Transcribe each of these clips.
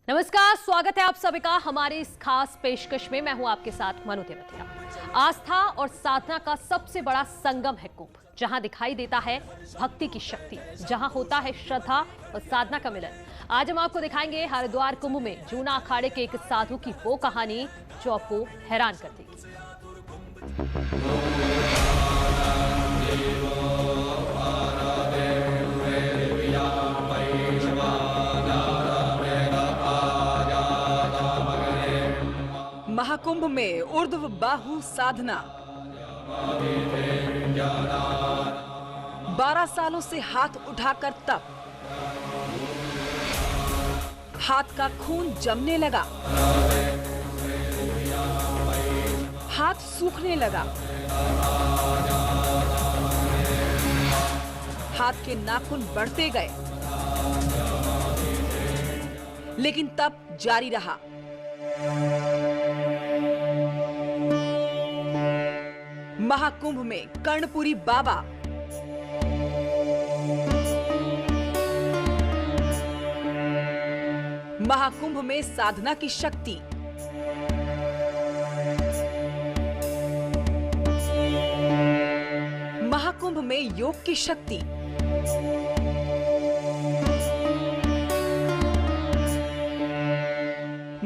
नमस्कार, स्वागत है आप सभी का हमारे इस खास पेशकश में। मैं हूं आपके साथ मनु तेवतिया। आस्था और साधना का सबसे बड़ा संगम है कुंभ, जहां दिखाई देता है भक्ति की शक्ति, जहां होता है श्रद्धा और साधना का मिलन। आज हम आपको दिखाएंगे हरिद्वार कुंभ में जूना अखाड़े के एक साधु की वो कहानी जो आपको हैरान कर देगी। महाकुंभ में ऊर्ध्व बाहु साधना। 12 सालों से हाथ उठाकर तप, हाथ का खून जमने लगा, हाथ सूखने लगा, हाथ के नाखून बढ़ते गए, लेकिन तप जारी रहा। महाकुंभ में कर्णपुरी बाबा। महाकुंभ में साधना की शक्ति। महाकुंभ में योग की शक्ति।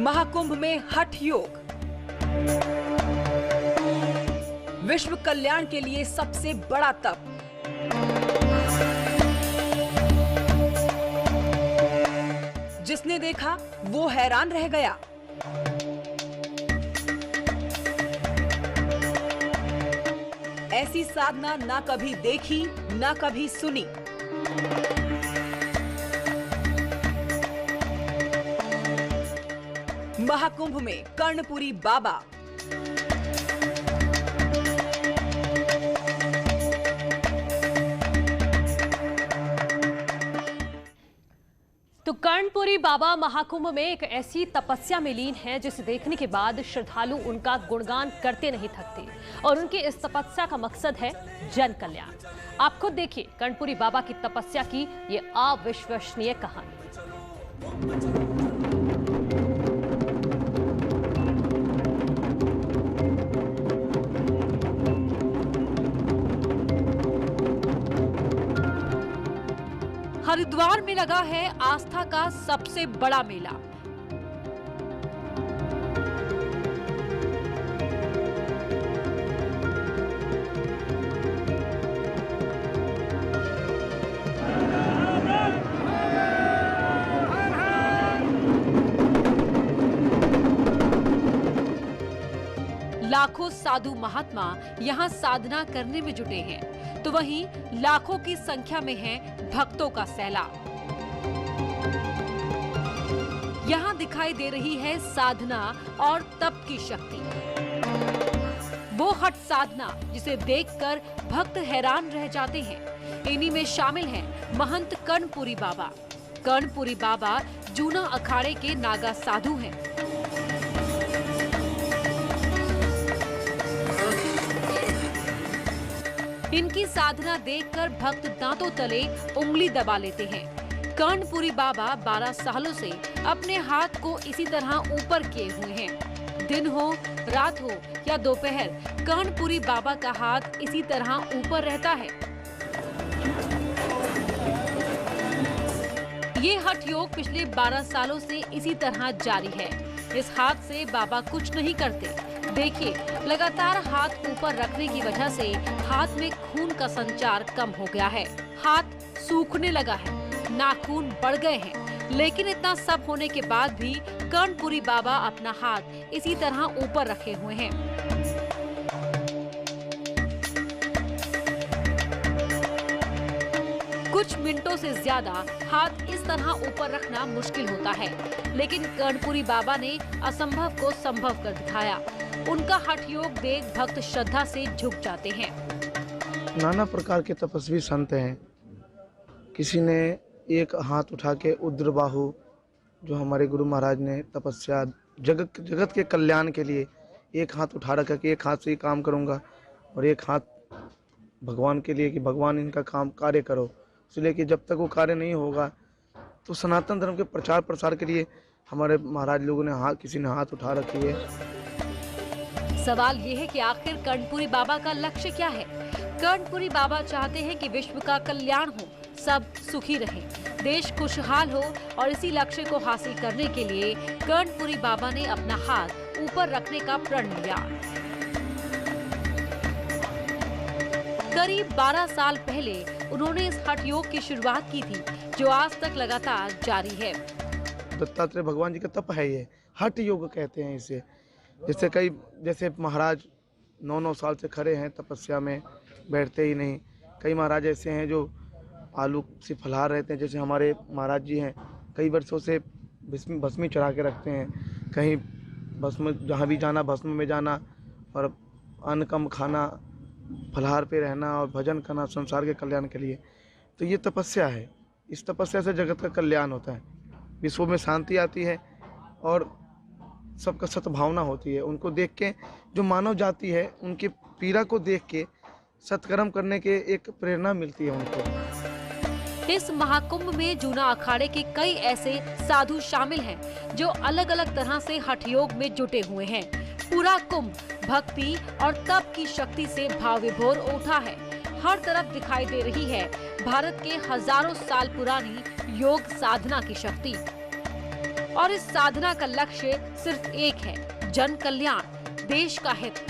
महाकुंभ में हठ योग। विश्व कल्याण के लिए सबसे बड़ा तप। जिसने देखा वो हैरान रह गया। ऐसी साधना ना कभी देखी ना कभी सुनी। महाकुंभ में कर्णपुरी बाबा। तो कर्णपुरी बाबा महाकुंभ में एक ऐसी तपस्या में लीन है जिसे देखने के बाद श्रद्धालु उनका गुणगान करते नहीं थकते, और उनकी इस तपस्या का मकसद है जन कल्याण। आप खुद देखिए कर्णपुरी बाबा की तपस्या की ये अविश्वसनीय कहानी। हरिद्वार में लगा है आस्था का सबसे बड़ा मेला। लाखों साधु महात्मा यहाँ साधना करने में जुटे हैं, तो वहीं लाखों की संख्या में है भक्तों का सैलाब। यहाँ दिखाई दे रही है साधना और तप की शक्ति। वो हठ साधना जिसे देखकर भक्त हैरान रह जाते हैं। इन्हीं में शामिल हैं महंत कर्णपुरी बाबा। कर्णपुरी बाबा जूना अखाड़े के नागा साधु हैं। इनकी साधना देखकर भक्त दांतों तले उंगली दबा लेते हैं। कर्णपुरी बाबा 12 सालों से अपने हाथ को इसी तरह ऊपर किए हुए हैं। दिन हो, रात हो या दोपहर, कर्णपुरी बाबा का हाथ इसी तरह ऊपर रहता है। ये हठ योग पिछले 12 सालों से इसी तरह जारी है। इस हाथ से बाबा कुछ नहीं करते। देखिए, लगातार हाथ ऊपर रखने की वजह से हाथ में खून का संचार कम हो गया है। हाथ सूखने लगा है, नाखून बढ़ गए हैं, लेकिन इतना सब होने के बाद भी कर्णपुरी बाबा अपना हाथ इसी तरह ऊपर रखे हुए हैं। कुछ मिनटों से ज्यादा हाथ इस तरह ऊपर रखना मुश्किल होता है, लेकिन कर्णपुरी बाबा ने असंभव को संभव कर दिखाया। उनका हठ योग देख भक्त श्रद्धा से झुक जाते हैं। नाना प्रकार के तपस्वी संत हैं। किसी ने एक हाथ उठा के उद्रबाहु, जो हमारे गुरु महाराज ने तपस्या जगत के कल्याण के लिए एक हाथ उठा रखा कि एक हाथ से ही काम करूंगा, और एक हाथ भगवान के लिए कि भगवान इनका काम कार्य करो। इसलिए कि जब तक वो कार्य नहीं होगा तो सनातन धर्म के प्रचार प्रसार के लिए हमारे महाराज लोगों ने किसी ने हाथ उठा रखी है। सवाल ये है कि आखिर कर्णपुरी बाबा का लक्ष्य क्या है। कर्णपुरी बाबा चाहते हैं कि विश्व का कल्याण हो, सब सुखी रहें, देश खुशहाल हो, और इसी लक्ष्य को हासिल करने के लिए कर्णपुरी बाबा ने अपना हाथ ऊपर रखने का प्रण लिया। करीब 12 साल पहले उन्होंने इस हठ योग की शुरुआत की थी, जो आज तक लगातार जारी है। दत्तात्रेय भगवान जी का तप है ये, हठ योग कहते हैं इसे। जैसे महाराज 9-9 साल से खड़े हैं तपस्या में, बैठते ही नहीं। कई महाराज ऐसे हैं जो आलू से फलाहार रहते हैं, जैसे हमारे महाराज जी हैं, कई वर्षों से भस्मी चढ़ा के रखते हैं। कहीं भस्म, जहाँ भी जाना भस्म में जाना, और अन्न कम खाना, फलाहार पे रहना और भजन करना संसार के कल्याण के लिए। तो ये तपस्या है, इस तपस्या से जगत का कल्याण होता है, विश्व में शांति आती है और सबका सद्भावना होती है। उनको देख के जो मानव जाति है, उनकी पीड़ा को देख के सत्कर्म करने के एक प्रेरणा मिलती है उनको। इस महाकुंभ में जूना अखाड़े के कई ऐसे साधु शामिल हैं जो अलग अलग तरह से हठ योग में जुटे हुए हैं। पूरा कुंभ भक्ति और तप की शक्ति से भाव विभोर उठा है। हर तरफ दिखाई दे रही है भारत के हजारों साल पुरानी योग साधना की शक्ति, और इस साधना का लक्ष्य सिर्फ एक है, जन कल्याण, देश का हित।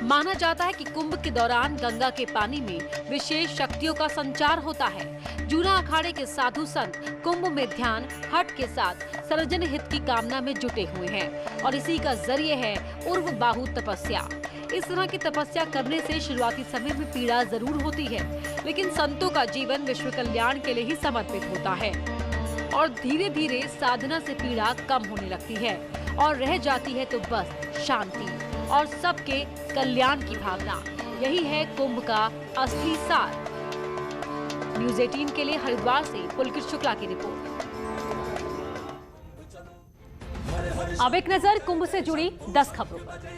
माना जाता है कि कुंभ के दौरान गंगा के पानी में विशेष शक्तियों का संचार होता है। जूना अखाड़े के साधु संत कुंभ में ध्यान हठ के साथ सर्वजन हित की कामना में जुटे हुए हैं, और इसी का जरिए है उर्व बाहु तपस्या। इस तरह की तपस्या करने से शुरुआती समय में पीड़ा जरूर होती है, लेकिन संतों का जीवन विश्व कल्याण के लिए ही समर्पित होता है, और धीरे धीरे साधना से पीड़ा कम होने लगती है और रह जाती है तो बस शांति और सबके कल्याण की भावना। यही है कुंभ का असली सार। न्यूज़ 18 के लिए हरिद्वार से पुलकित शुक्ला की रिपोर्ट। अब एक नजर कुंभ से जुड़ी 10 खबरों पर।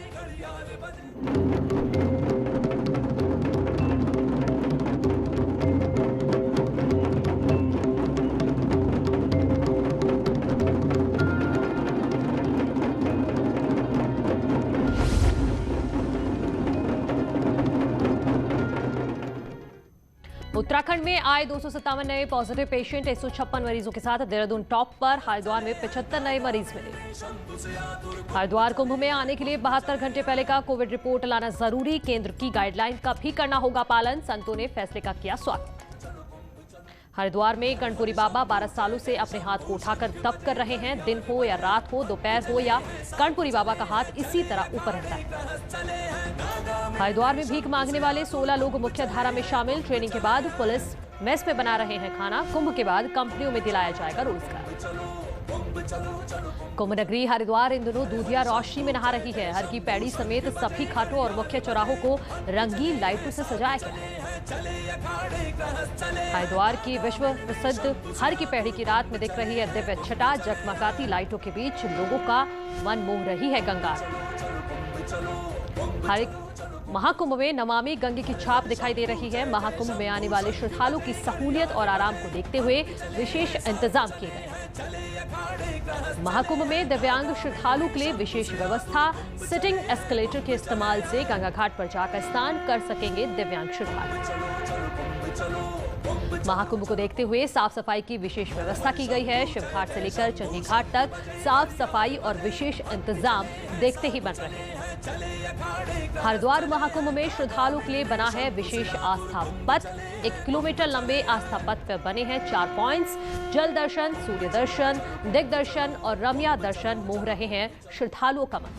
उत्तराखंड में आए 257 नए पॉजिटिव पेशेंट, 156 मरीजों के साथ देहरादून टॉप पर। हरिद्वार में 75 नए मरीज मिले। हरिद्वार कुंभ में आने के लिए 72 घंटे पहले का कोविड रिपोर्ट लाना जरूरी, केंद्र की गाइडलाइन का भी करना होगा पालन। संतों ने फैसले का किया स्वागत। हरिद्वार में कर्णपुरी बाबा 12 सालों से अपने हाथ को उठाकर तप कर रहे हैं। दिन हो या रात हो, दोपहर हो या, कर्णपुरी बाबा का हाथ इसी तरह ऊपर रहता है। हरिद्वार में भीख मांगने वाले 16 लोग मुख्य धारा में शामिल। ट्रेनिंग के बाद पुलिस मेस में बना रहे हैं खाना। कुंभ के बाद कंपनियों में दिलाया जाएगा रोजगार। कुंभ नगरी हरिद्वार इन दिनों दूधिया रोशनी में नहा रही है। हर की पैड़ी समेत सभी घाटों और मुख्य चौराहों को रंगीन लाइटों से सजाया गया है। हरिद्वार की विश्व प्रसिद्ध हर की पैड़ी की रात में दिख रही है दिव्य छटा। जगमगाती लाइटों के बीच लोगों का मन मोह रही है गंगा। हर महाकुंभ में नमामि गंगे की छाप दिखाई दे रही है। महाकुंभ में आने वाले श्रद्धालुओं की सहूलियत और आराम को देखते हुए विशेष इंतजाम किए गए। महाकुंभ में दिव्यांग श्रद्धालुओं के लिए विशेष व्यवस्था। सिटिंग एस्केलेटर के इस्तेमाल से गंगा घाट पर जाकर स्नान कर सकेंगे दिव्यांग श्रद्धालु। महाकुंभ को देखते हुए साफ सफाई की विशेष व्यवस्था की गई है। शिव घाट से लेकर चंडी घाट तक साफ सफाई और विशेष इंतजाम देखते ही बन रहे हैं। हरिद्वार महाकुंभ में श्रद्धालुओं के लिए बना है विशेष आस्था पथ। 1 किलोमीटर लंबे आस्था पथ पर बने हैं 4 पॉइंट्स। जल दर्शन, सूर्य दर्शन, दिग्दर्शन और रम्या दर्शन मोह रहे हैं श्रद्धालुओं का मन।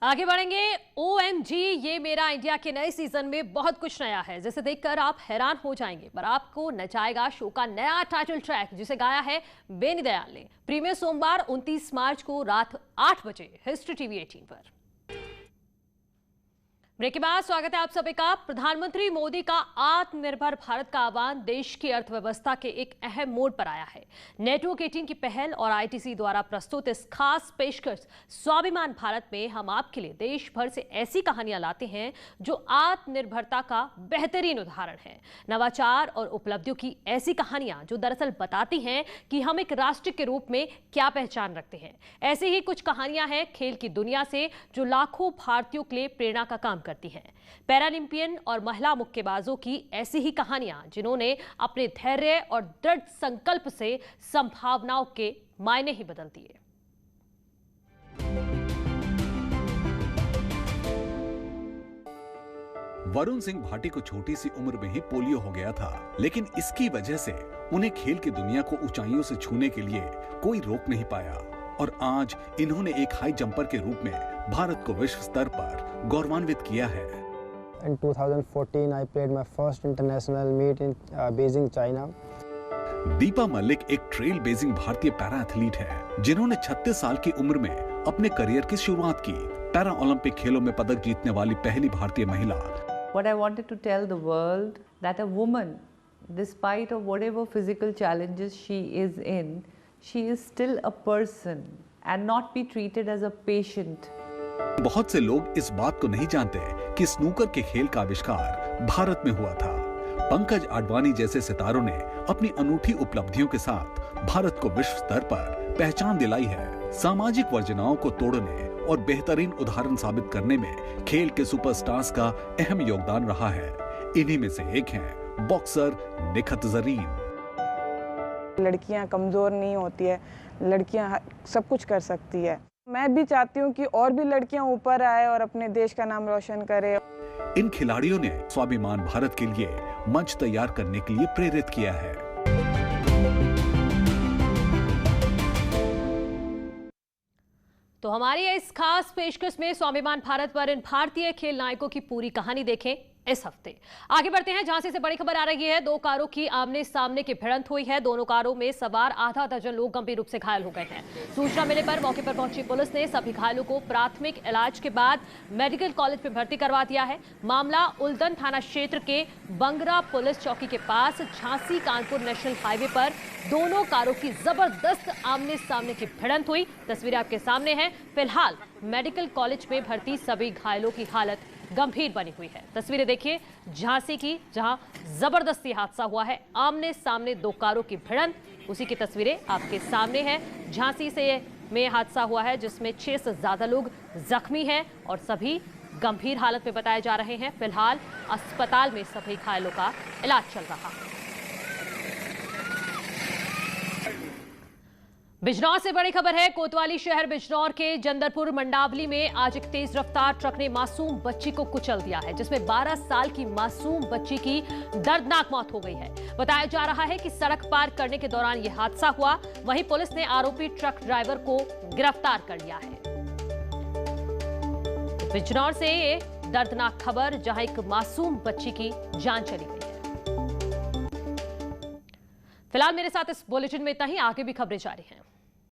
आगे बढ़ेंगे। OMG, ये मेरा इंडिया के नए सीजन में बहुत कुछ नया है जिसे देखकर आप हैरान हो जाएंगे। पर आपको नचाएगा शो का नया टाइटल ट्रैक जिसे गाया है बेनी दयाल ने। प्रीमियर सोमवार 29 मार्च को रात 8 बजे हिस्ट्री टीवी 18 पर। ब्रेक के बाद स्वागत है आप सभी का। प्रधानमंत्री मोदी का आत्मनिर्भर भारत का आह्वान देश की अर्थव्यवस्था के एक अहम मोड़ पर आया है। नेटवर्क 18 की पहल और आईटीसी द्वारा प्रस्तुत इस खास पेशकश स्वाभिमान भारत में हम आपके लिए देश भर से ऐसी कहानियां लाते हैं जो आत्मनिर्भरता का बेहतरीन उदाहरण है। नवाचार और उपलब्धियों की ऐसी कहानियां जो दरअसल बताती हैं कि हम एक राष्ट्र के रूप में क्या पहचान रखते हैं। ऐसी ही कुछ कहानियां हैं खेल की दुनिया से जो लाखों भारतीयों के लिए प्रेरणा का काम करती हैं। पैरालंपियन और महिला मुक्केबाजों की ऐसी ही कहानियां जिन्होंने अपने धैर्य और दृढ़ संकल्प से संभावनाओं के मायने ही बदल दिए। वरुण सिंह भाटी को छोटी सी उम्र में ही पोलियो हो गया था, लेकिन इसकी वजह से उन्हें खेल की दुनिया को ऊंचाइयों से छूने के लिए कोई रोक नहीं पाया और आज इन्होंने एक हाई जंपर के रूप में भारत को विश्व स्तर पर गौरवान्वित किया है। In 2014, I played my first international meet in Beijing, China. Deepa Malik एक ट्रेल बेजिंग भारतीय पैरा एथलीट है जिन्होंने 36 साल की उम्र में अपने करियर की शुरुआत की। पैरा ओलंपिक खेलों में पदक जीतने वाली पहली भारतीय महिला। What I wanted to tell the world that a woman, despite of whatever physical challenges she is in, she is still a person and not be treated as a patient. बहुत से लोग इस बात को नहीं जानते कि स्नूकर के खेल का आविष्कार भारत में हुआ था। पंकज आडवाणी जैसे सितारों ने अपनी अनूठी उपलब्धियों के साथ भारत को विश्व स्तर पर पहचान दिलाई है। सामाजिक वर्जनाओं को तोड़ने और बेहतरीन उदाहरण साबित करने में खेल के सुपरस्टार्स का अहम योगदान रहा है। इन्हीं में से एक हैं बॉक्सर निखत जरीन। लड़कियां कमजोर नहीं होती है, लड़कियां सब कुछ कर सकती है। मैं भी चाहती हूँ कि और भी लड़कियां ऊपर आए और अपने देश का नाम रोशन करें। इन खिलाड़ियों ने स्वाभिमान भारत के लिए मंच तैयार करने के लिए प्रेरित किया है। तो हमारी इस खास पेशकश में स्वाभिमान भारत पर इन भारतीय खेल नायकों की पूरी कहानी देखें इस हफ्ते। आगे बढ़ते हैं। झांसी से बड़ी खबर आ रही है। दो कारों की आमने सामने की भिड़ंत हुई है। दोनों कारों में सवार आधा दर्जन लोग गंभीर रूप से घायल हो गए हैं। सूचना मिलने पर मौके पर पहुंची पुलिस ने सभी घायलों को प्राथमिक इलाज के बाद मेडिकल कॉलेज में भर्ती करवा दिया है। मामला उल्दन थाना क्षेत्र के बंगरा पुलिस चौकी के पास झांसी कानपुर नेशनल हाईवे पर दोनों कारों की जबरदस्त आमने सामने की भिड़ंत हुई। तस्वीरें आपके सामने हैं। फिलहाल मेडिकल कॉलेज में भर्ती सभी घायलों की हालत गंभीर बनी हुई है। तस्वीरें देखिए झांसी की, जहां जबरदस्ती हादसा हुआ है। आमने सामने दो कारों की भिड़ंत, उसी की तस्वीरें आपके सामने हैं। झांसी से में हादसा हुआ है जिसमें 6 से ज्यादा लोग जख्मी हैं और सभी गंभीर हालत में बताए जा रहे हैं। फिलहाल अस्पताल में सभी घायलों का इलाज चल रहा है। बिजनौर से बड़ी खबर है। कोतवाली शहर बिजनौर के जंदरपुर मंडावली में आज एक तेज रफ्तार ट्रक ने मासूम बच्ची को कुचल दिया है, जिसमें 12 साल की मासूम बच्ची की दर्दनाक मौत हो गई है। बताया जा रहा है कि सड़क पार करने के दौरान यह हादसा हुआ। वहीं पुलिस ने आरोपी ट्रक ड्राइवर को गिरफ्तार कर लिया है। बिजनौर से ये दर्दनाक खबर, जहां एक मासूम बच्ची की जान चली गई है। फिलहाल मेरे साथ इस बुलेटिन में इतना ही। आगे भी खबरें जारी हैं।